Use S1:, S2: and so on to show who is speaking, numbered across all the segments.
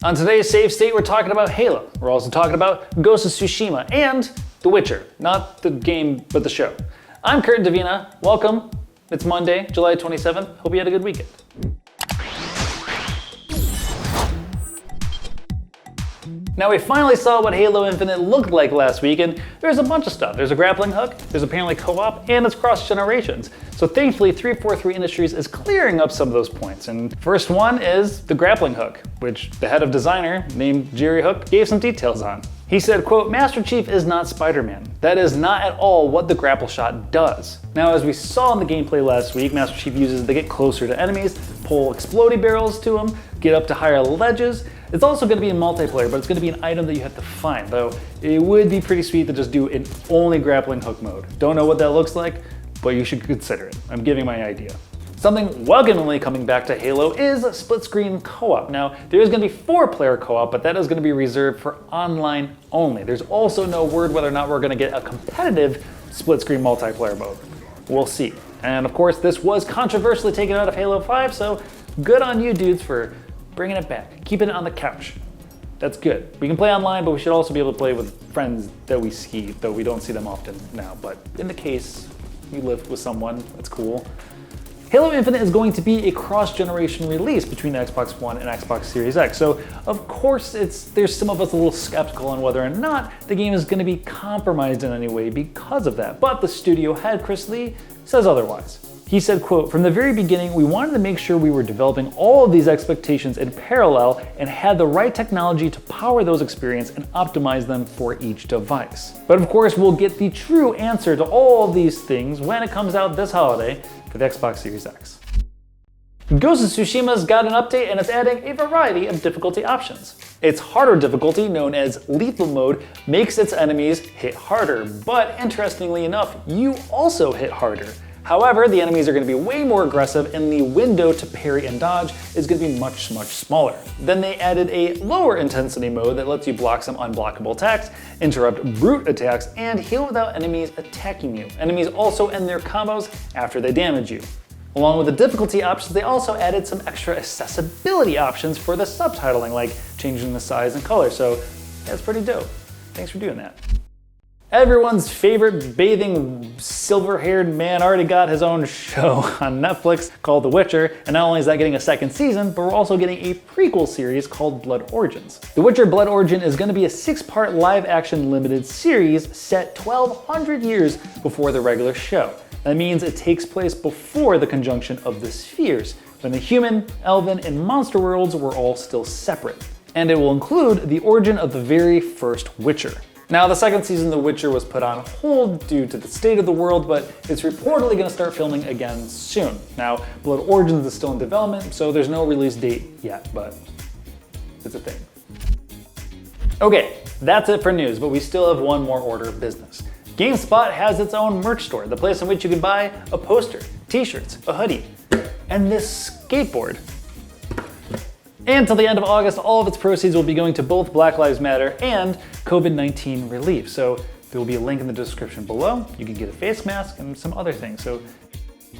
S1: On today's Save State, we're talking about Halo. We're also talking about Ghost of Tsushima and The Witcher. Not the game, but the show. I'm Curtin Davina. Welcome. It's Monday, July 27th. Hope you had a good weekend. Now we finally saw what Halo Infinite looked like last week, and there's a bunch of stuff. There's a grappling hook, there's apparently co-op, and it's cross generations. So thankfully 343 Industries is clearing up some of those points. And first one is the grappling hook, which the head of designer, named Jerry Hook, gave some details on. He said, quote, "Master Chief is not Spider-Man. That is not at all what the grapple shot does." Now, as we saw in the gameplay last week, Master Chief uses it to get closer to enemies, pull explodey barrels to them, get up to higher ledges. It's also going to be in multiplayer, but it's going to be an item that you have to find, though it would be pretty sweet to just do an only grappling hook mode. Don't know what that looks like, but you should consider it. I'm giving my idea. Something welcomingly coming back to Halo is split screen co-op. Now, there is going to be 4-player co-op, but that is going to be reserved for online only. There's also no word whether or not we're going to get a competitive split screen multiplayer mode. We'll see. And of course, this was controversially taken out of Halo 5, so good on you dudes for bringing it back, keeping it on the couch. That's good. We can play online, but we should also be able to play with friends that we see, though we don't see them often now. But in the case you live with someone, that's cool. Halo Infinite is going to be a cross-generation release between the Xbox One and Xbox Series X. So of course there's some of us a little skeptical on whether or not the game is going to be compromised in any way because of that. But the studio head, Chris Lee, says otherwise. He said, quote, "From the very beginning, we wanted to make sure we were developing all of these expectations in parallel and had the right technology to power those experiences and optimize them for each device. But of course, we'll get the true answer to all of these things when it comes out this holiday for the Xbox Series X." Ghost of Tsushima's got an update and it's adding a variety of difficulty options. Its harder difficulty, known as lethal mode, makes its enemies hit harder, but interestingly enough, you also hit harder. However, the enemies are going to be way more aggressive and the window to parry and dodge is going to be much smaller. Then they added a lower intensity mode that lets you block some unblockable attacks, interrupt brute attacks, and heal without enemies attacking you. Enemies also end their combos after they damage you. Along with the difficulty options, they also added some extra accessibility options for the subtitling, like changing the size and color, so that's pretty dope. Thanks for doing that. Everyone's favorite bathing silver-haired man already got his own show on Netflix called The Witcher, and not only is that getting a second season, but we're also getting a prequel series called Blood Origins. The Witcher Blood Origin is going to be a 6-part live-action limited series set 1,200 years before the regular show. That means it takes place before the conjunction of the spheres, when the human, elven, and monster worlds were all still separate. And it will include the origin of the very first Witcher. Now, the second season of The Witcher was put on hold due to the state of the world, but it's reportedly going to start filming again soon. Now, Blood Origins is still in development, so there's no release date yet, but it's a thing. Okay, that's it for news, but we still have one more order of business. GameSpot has its own merch store, the place in which you can buy a poster, t-shirts, a hoodie, and this skateboard. And till the end of August, all of its proceeds will be going to both Black Lives Matter and COVID-19 relief. So there will be a link in the description below. You can get a face mask and some other things, so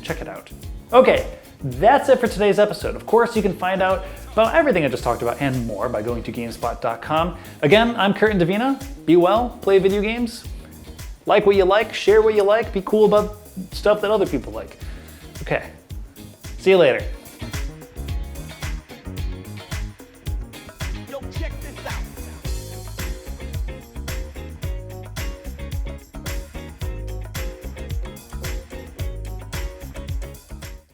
S1: check it out. Okay, that's it for today's episode. Of course, you can find out about everything I just talked about and more by going to GameSpot.com. Again, I'm Curtin Davina. Be well, play video games, like what you like, share what you like, be cool about stuff that other people like. Okay, see you later.